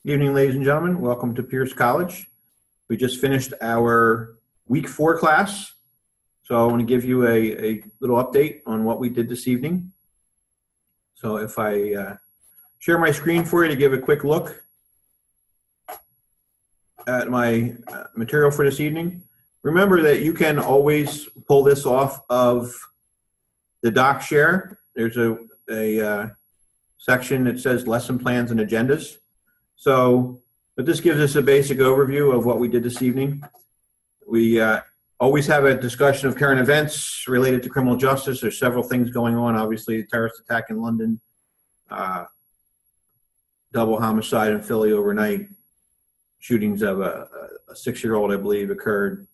Good evening, ladies and gentlemen. Welcome to Pierce College. We just finished our week 4 class. So I want to give you a little update on what we did this evening. So if I share my screen for you to give a quick look at my material for this evening. Remember that you can always pull this off of the doc share. There's a section that says lesson plans and agendas. But this gives us a basic overview of what we did this evening. We always have a discussion of current events related to criminal justice. There's several things going on. Obviously, the terrorist attack in London, double homicide in Philly overnight, shootings of a 6-year-old, I believe, occurred.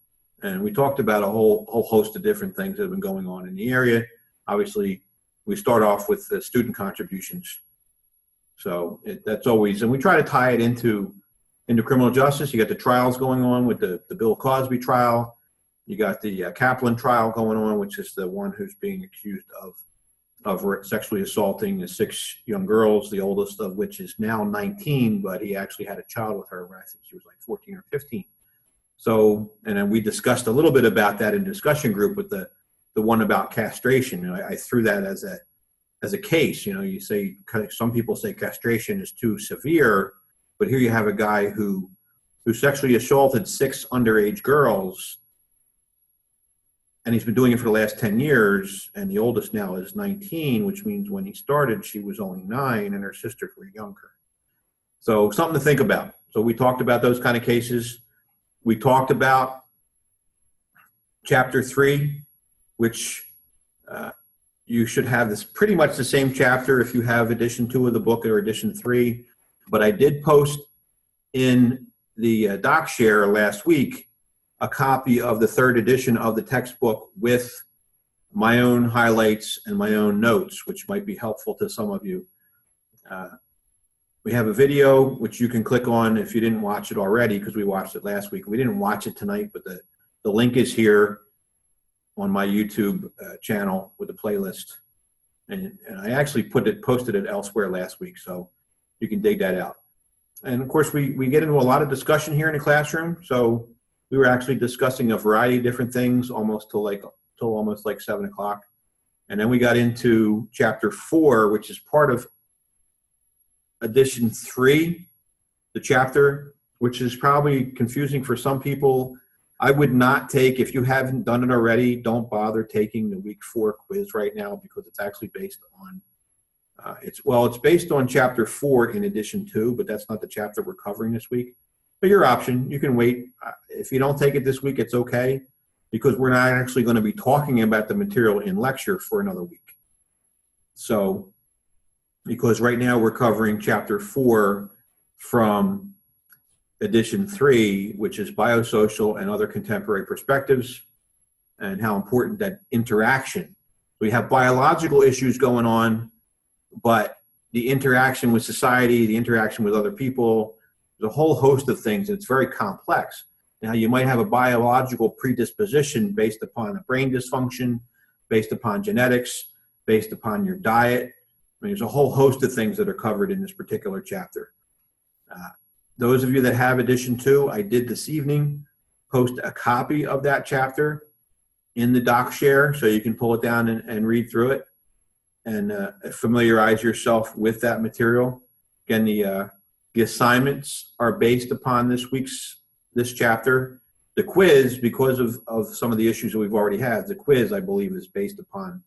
And we talked about a whole host of different things that have been going on in the area. Obviously, we start off with the student contributions. So that's always, and we try to tie it into criminal justice. You got the trials going on with the Bill Cosby trial. You got the Kaplan trial going on, which is the one who's being accused of sexually assaulting the 6 young girls, the oldest of which is now 19, but he actually had a child with her when I think she was like 14 or 15. So, and then we discussed a little bit about that in discussion group with the one about castration. I threw that as a case. You say, some people say castration is too severe, but here you have a guy who sexually assaulted 6 underage girls, and he's been doing it for the last 10 years, and the oldest now is 19, which means when he started, she was only 9, and her sisters were younger. So something to think about. So we talked about those kind of cases. We talked about Chapter 3, which you should have this pretty much the same chapter if you have edition 2 of the book or edition 3. But I did post in the doc share last week a copy of the 3rd edition of the textbook with my own highlights and my own notes, which might be helpful to some of you. We have a video which you can click on if you didn't watch it already, because we watched it last week. We didn't watch it tonight, but the link is here on my YouTube channel with the playlist, and I actually posted it elsewhere last week, so you can dig that out. And of course, we get into a lot of discussion here in the classroom. So we were actually discussing a variety of different things almost till almost like 7 o'clock, and then we got into Chapter 4, which is part of edition 3, the chapter, which is probably confusing for some people. I would not take, if you haven't done it already, don't bother taking the week 4 quiz right now, because it's actually based on, it's based on Chapter 4 in edition 2, but that's not the chapter we're covering this week. But your option, you can wait. If you don't take it this week, it's okay, because we're not actually going to be talking about the material in lecture for another week. So, because right now we're covering Chapter 4 from edition 3, which is biosocial and other contemporary perspectives, and how important that interaction. We have biological issues going on, but the interaction with society, the interaction with other people, there's a whole host of things. It's very complex. Now, you might have a biological predisposition based upon a brain dysfunction, based upon genetics, based upon your diet. I mean, there's a whole host of things that are covered in this particular chapter. Those of you that have edition 2, I did this evening post a copy of that chapter in the doc share, so you can pull it down and read through it and familiarize yourself with that material. Again, the assignments are based upon this chapter. The quiz, because of some of the issues that we've already had, the quiz, I believe, is based upon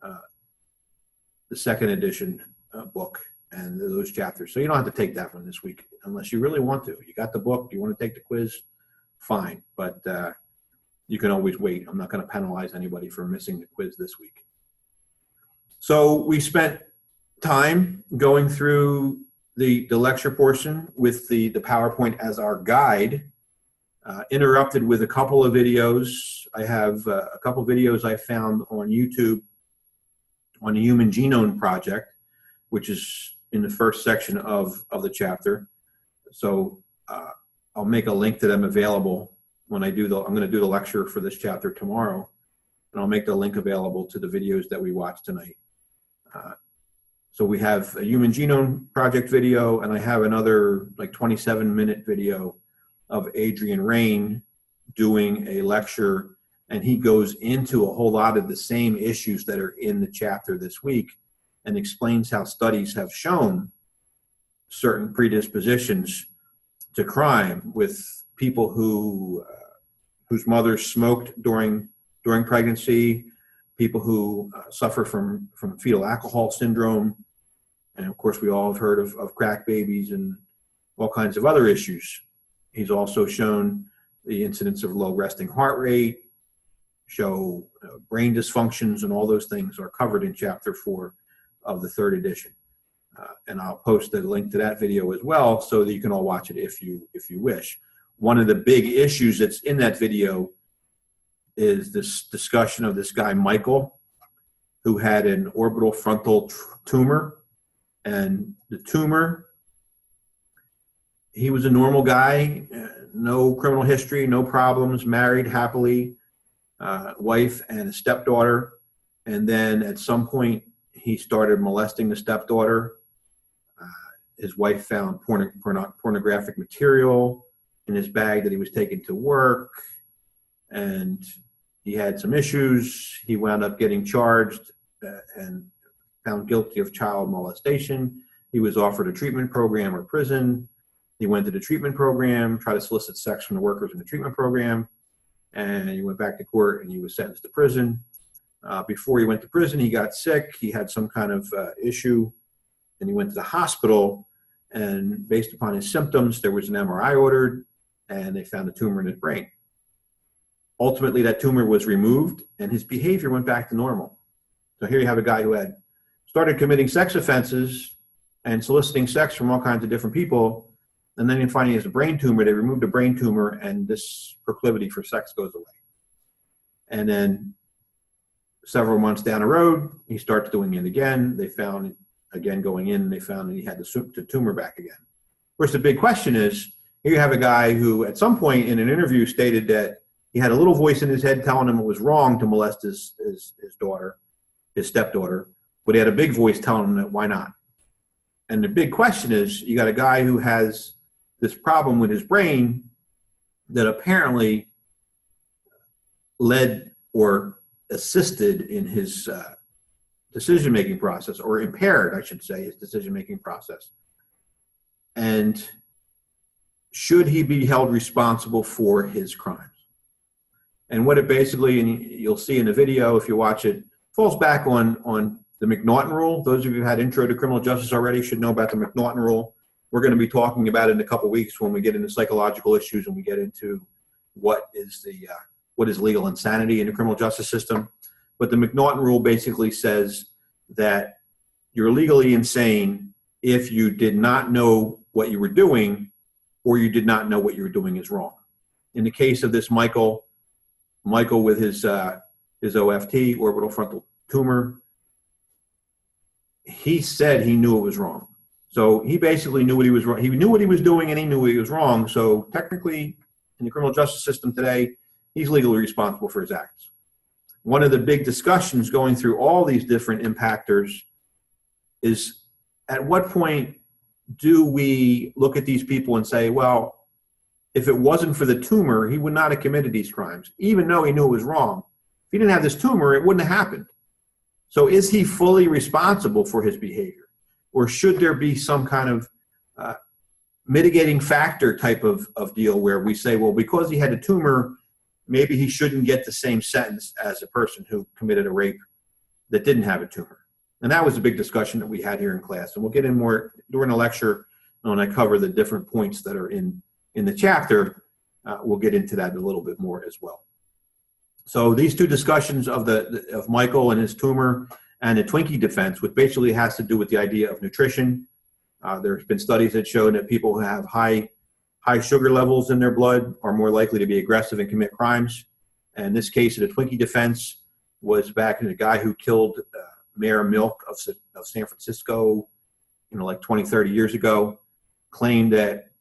the 2nd edition book and those chapters. So you don't have to take that one this week unless you really want to. You got the book, you want to take the quiz, fine. But you can always wait. I'm not going to penalize anybody for missing the quiz this week. So we spent time going through the lecture portion with the PowerPoint as our guide, interrupted with a couple of videos. I have a couple of videos I found on YouTube on the Human Genome Project, which is in the first section of the chapter. So I'll make a link to them available when I'm going to do the lecture for this chapter tomorrow, and I'll make the link available to the videos that we watched tonight. So we have a Human Genome Project video, and I have another like 27-minute video of Adrian Rain doing a lecture, and he goes into a whole lot of the same issues that are in the chapter this week and explains how studies have shown certain predispositions to crime with people who whose mothers smoked during pregnancy, people who suffer from fetal alcohol syndrome, and of course we all have heard of crack babies and all kinds of other issues. He's also shown the incidence of low resting heart rate, show brain dysfunctions, and all those things are covered in chapter 4 of the 3rd edition. And I'll post a link to that video as well so that you can all watch it if you wish. One of the big issues that's in that video is this discussion of this guy, Michael, who had an orbital frontal tumor. And the tumor, he was a normal guy, no criminal history, no problems, married happily, wife and a stepdaughter. And then at some point, he started molesting the stepdaughter. His wife found pornographic material in his bag that he was taking to work, and he had some issues. He wound up getting charged and found guilty of child molestation. He was offered a treatment program or prison. He went to the treatment program, tried to solicit sex from the workers in the treatment program, and he went back to court and he was sentenced to prison. Before he went to prison, he got sick. He had some kind of issue, and he went to the hospital, and based upon his symptoms, there was an MRI ordered, and they found a tumor in his brain. Ultimately, that tumor was removed, and his behavior went back to normal. So here you have a guy who had started committing sex offenses and soliciting sex from all kinds of different people, and then finding he has a brain tumor. They removed a brain tumor, and this proclivity for sex goes away. And then several months down the road, he starts doing it again. They found, again going in, they found that he had the tumor back again. Of course, the big question is, here you have a guy who at some point in an interview stated that he had a little voice in his head telling him it was wrong to molest his daughter, his stepdaughter, but he had a big voice telling him that why not? And the big question is, you got a guy who has this problem with his brain that apparently led or assisted in his decision-making process, or impaired, I should say, his decision-making process. And should he be held responsible for his crimes? And what it basically, and you'll see in the video if you watch it, falls back on the McNaughton rule. Those of you who had intro to criminal justice already should know about the McNaughton rule. We're going to be talking about it in a couple of weeks when we get into psychological issues and we get into what is legal insanity in the criminal justice system. But the McNaughton rule basically says that you're legally insane if you did not know what you were doing, or you did not know what you were doing is wrong. In the case of this Michael with his OFT, orbital frontal tumor, he said he knew it was wrong. So he basically knew what he was wrong. He knew what he was doing, and he knew he was wrong. So technically, in the criminal justice system today, he's legally responsible for his acts. One of the big discussions going through all these different impactors is, at what point do we look at these people and say, well, if it wasn't for the tumor, he would not have committed these crimes, even though he knew it was wrong. If he didn't have this tumor, it wouldn't have happened. So is he fully responsible for his behavior? Or should there be some kind of mitigating factor type of deal where we say, well, because he had a tumor, maybe he shouldn't get the same sentence as a person who committed a rape that didn't have a tumor? And that was a big discussion that we had here in class. And we'll get in more during the lecture when I cover the different points that are in the chapter. We'll get into that a little bit more as well. So these two discussions of Michael and his tumor and the Twinkie defense, which basically has to do with the idea of nutrition. There's been studies that show that people who have high sugar levels in their blood are more likely to be aggressive and commit crimes. And this case of the Twinkie defense was back in a guy who killed Mayor Milk of San Francisco, like 20, 30 years ago, claimed that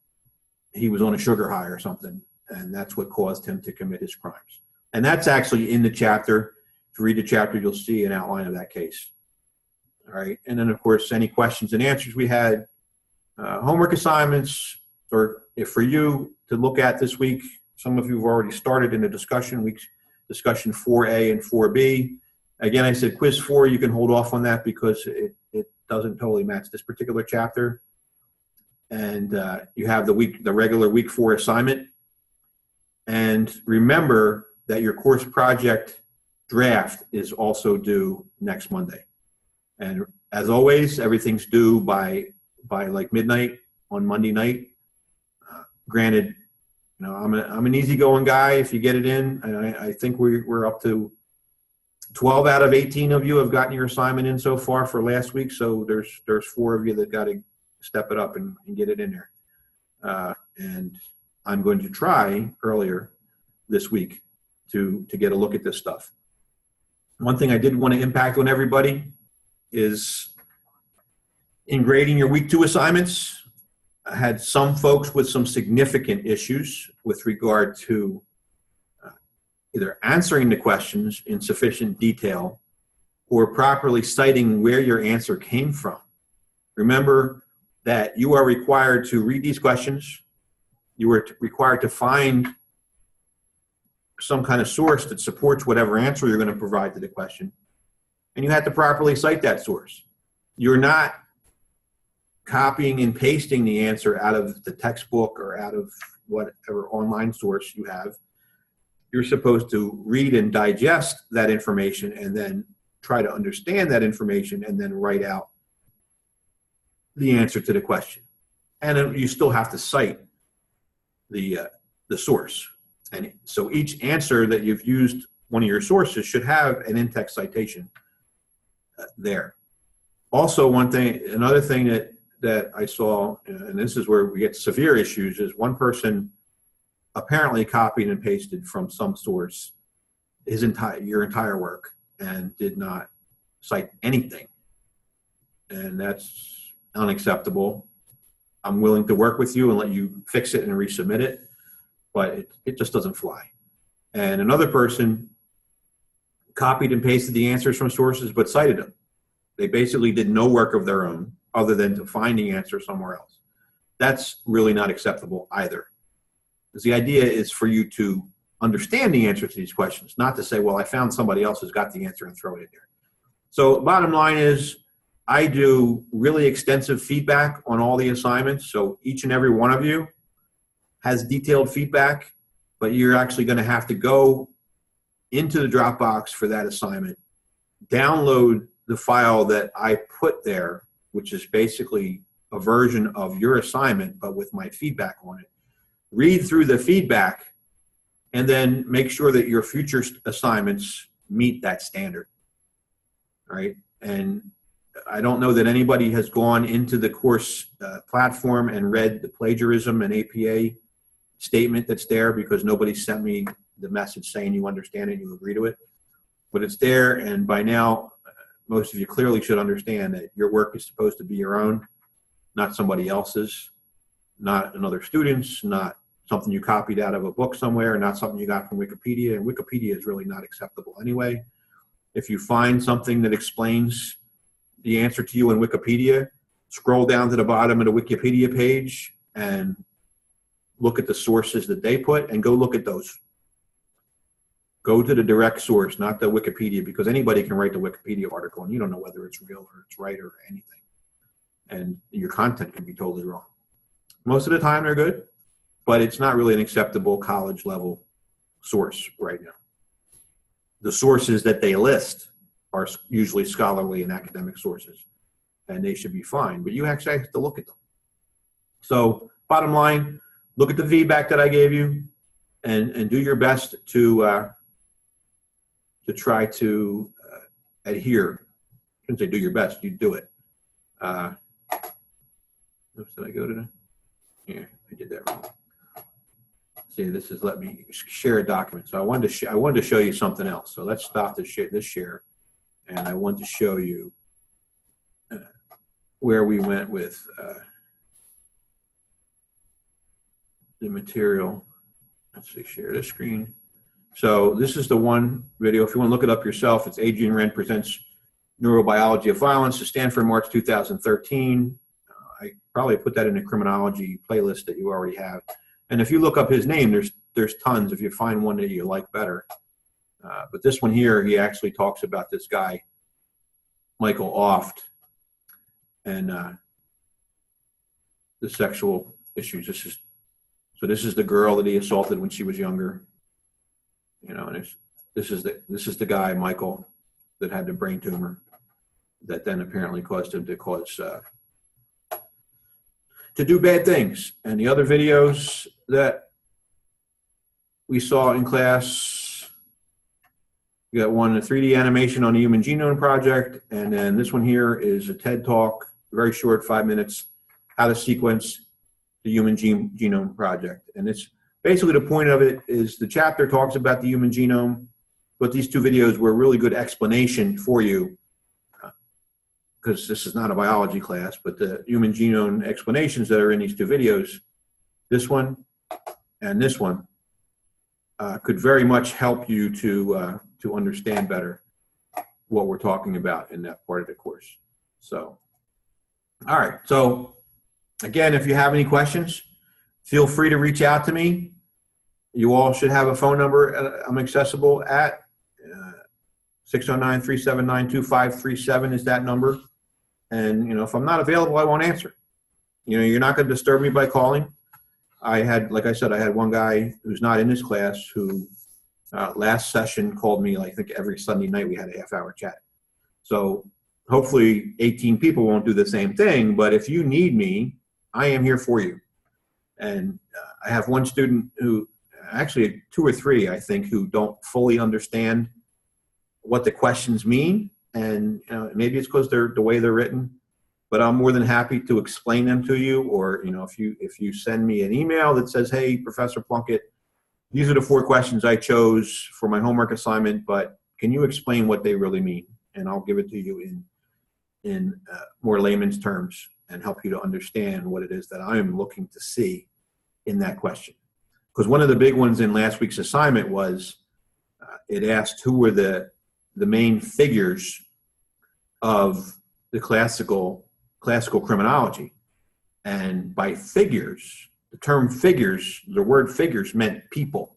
he was on a sugar high or something, and that's what caused him to commit his crimes. And that's actually in the chapter. If you read the chapter, you'll see an outline of that case. All right, and then of course any questions and answers we had, homework assignments, or if for you to look at this week. Some of you have already started in the discussion weeks, discussion 4A and 4B. Again, I said quiz 4, you can hold off on that because it doesn't totally match this particular chapter. And you have the regular week 4 assignment. And remember that your course project draft is also due next Monday. And as always, everything's due by like midnight on Monday night. Granted, you know, I'm an easygoing guy. If you get it in, and I think we're up to 12 out of 18 of you have gotten your assignment in so far for last week. So there's 4 of you that got to step it up and get it in there. And I'm going to try earlier this week to get a look at this stuff. One thing I did want to impact on everybody is in grading your week 2 assignments. I had some folks with some significant issues with regard to either answering the questions in sufficient detail or properly citing where your answer came from. Remember that you are required to read these questions. You are required to find some kind of source that supports whatever answer you're going to provide to the question. And you have to properly cite that source. You're not copying and pasting the answer out of the textbook or out of whatever online source you have. You're supposed to read and digest that information and then try to understand that information and then write out the answer to the question. And then you still have to cite the source. And so each answer that you've used one of your sources should have an in-text citation there. Also, another thing that I saw, and this is where we get severe issues, is one person apparently copied and pasted from some source your entire work and did not cite anything. And that's unacceptable. I'm willing to work with you and let you fix it and resubmit it, but it just doesn't fly. And another person copied and pasted the answers from sources but cited them. They basically did no work of their own other than to find the answer somewhere else. That's really not acceptable either. Because the idea is for you to understand the answer to these questions, not to say, well, I found somebody else who's got the answer and throw it in there. So bottom line is I do really extensive feedback on all the assignments. So each and every one of you has detailed feedback, but you're actually going to have to go into the Dropbox for that assignment, download the file that I put there, which is basically a version of your assignment, but with my feedback on it. Read through the feedback and then make sure that your future assignments meet that standard. All right. And I don't know that anybody has gone into the course platform and read the plagiarism and APA statement that's there, because nobody sent me the message saying you understand it and you agree to it. But it's there, and by now, most of you clearly should understand that your work is supposed to be your own, not somebody else's, not another student's, not something you copied out of a book somewhere, not something you got from Wikipedia. And Wikipedia is really not acceptable anyway. If you find something that explains the answer to you in Wikipedia, scroll down to the bottom of the Wikipedia page and look at the sources that they put and go look at those. Go to the direct source, not the Wikipedia, because anybody can write the Wikipedia article and you don't know whether it's real or it's right or anything. And your content can be totally wrong. Most of the time they're good, but it's not really an acceptable college level source right now. The sources that they list are usually scholarly and academic sources, and they should be fine, but you actually have to look at them. So bottom line, look at the feedback that I gave you and do your best to try to adhere. I shouldn't say do your best, you do it. Oops, did I go to that? Yeah, I did that wrong. See, this is let me share a document. So I wanted to show you something else. So let's stop this share, and I want to show you where we went with the material. Let's see, share this screen. So this is the one video. If you want to look it up yourself, it's Adrian Wren Presents Neurobiology of Violence to Stanford, March 2013. I probably put that in a criminology playlist that you already have. And if you look up his name, there's tons if you find one that you like better. But this one here, he actually talks about this guy, Michael Oft, and the sexual issues. This is the girl that he assaulted when she was younger. You know, and this is the guy, Michael, that had the brain tumor that then apparently caused him to do bad things. And the other videos that we saw in class, we got one, a 3D animation on the Human Genome Project, and then this one here is a TED Talk, very short, 5 minutes, how to sequence the Human Genome Project. And it's basically, the point of it is the chapter talks about the human genome, but these two videos were a really good explanation for you, because this is not a biology class, but the human genome explanations that are in these two videos, this one and this one, could very much help you to understand better what we're talking about in that part of the course. So, all right. So, again, if you have any questions, feel free to reach out to me. You all should have a phone number I'm accessible at. 609-379-2537 is that number. And, you know, if I'm not available, I won't answer. You know, you're not going to disturb me by calling. Like I said, I had one guy who's not in this class who last session called me, I think every Sunday night we had a half-hour chat. So hopefully 18 people won't do the same thing, but if you need me, I am here for you. And I have one student who, actually two or three, I think, who don't fully understand what the questions mean. And you know, maybe it's because they're the way they're written, but I'm more than happy to explain them to you. Or, you know, if you send me an email that says, hey, Professor Plunkett, these are the 4 questions I chose for my homework assignment, but can you explain what they really mean? And I'll give it to you in more layman's terms and help you to understand what it is that I'm looking to see in that question. Because one of the big ones in last week's assignment was it asked who were the main figures of the classical criminology. And by figures, the term figures, the word figures meant people.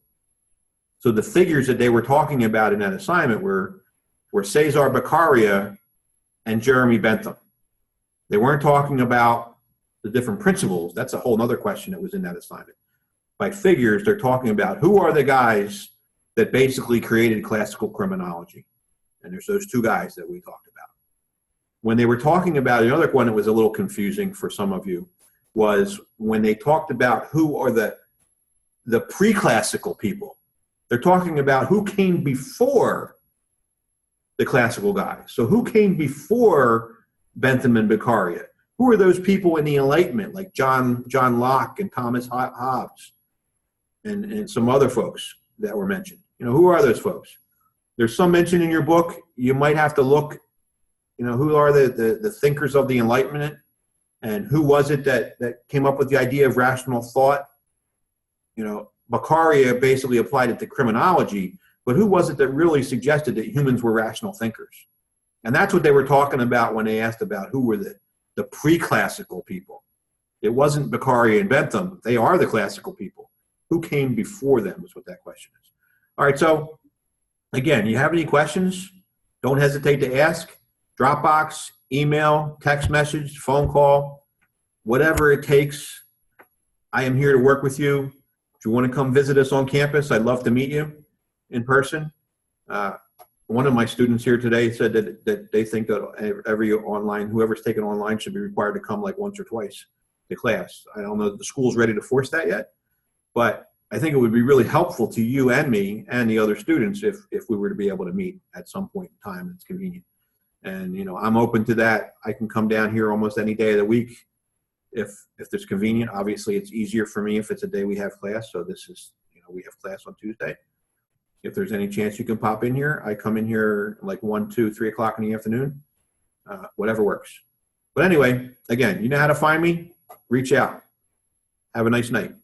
So the figures that they were talking about in that assignment were Cesar Beccaria and Jeremy Bentham. They weren't talking about the different principles. That's a whole other question that was in that assignment. By figures, they're talking about who are the guys that basically created classical criminology. And there's those 2 guys that we talked about. When they were talking about, another one that was a little confusing for some of you was when they talked about who are the pre-classical people. They're talking about who came before the classical guys. So who came before Bentham and Beccaria? Who are those people in the Enlightenment, like John Locke and Thomas Hobbes and some other folks that were mentioned? You know, who are those folks? There's some mention in your book. You might have to look, you know, who are the thinkers of the Enlightenment, and who was it that came up with the idea of rational thought? You know, Beccaria basically applied it to criminology, but who was it that really suggested that humans were rational thinkers? And that's what they were talking about when they asked about who were the pre-classical people. It wasn't Beccaria and Bentham. They are the classical people. Who came before them is what that question is. All right, so again, you have any questions, don't hesitate to ask. Dropbox, email, text message, phone call, whatever it takes. I am here to work with you. If you want to come visit us on campus, I'd love to meet you in person. One of my students here today said that they think that whoever's taking online should be required to come like once or twice to class. I don't know that the school's ready to force that yet, but I think it would be really helpful to you and me and the other students if we were to be able to meet at some point in time that's convenient. And, you know, I'm open to that. I can come down here almost any day of the week if it's convenient. Obviously, it's easier for me if it's a day we have class. So this is, you know, we have class on Tuesday. If there's any chance you can pop in here, I come in here like 1, 2, 3 o'clock in the afternoon, whatever works. But anyway, again, you know how to find me. Reach out. Have a nice night.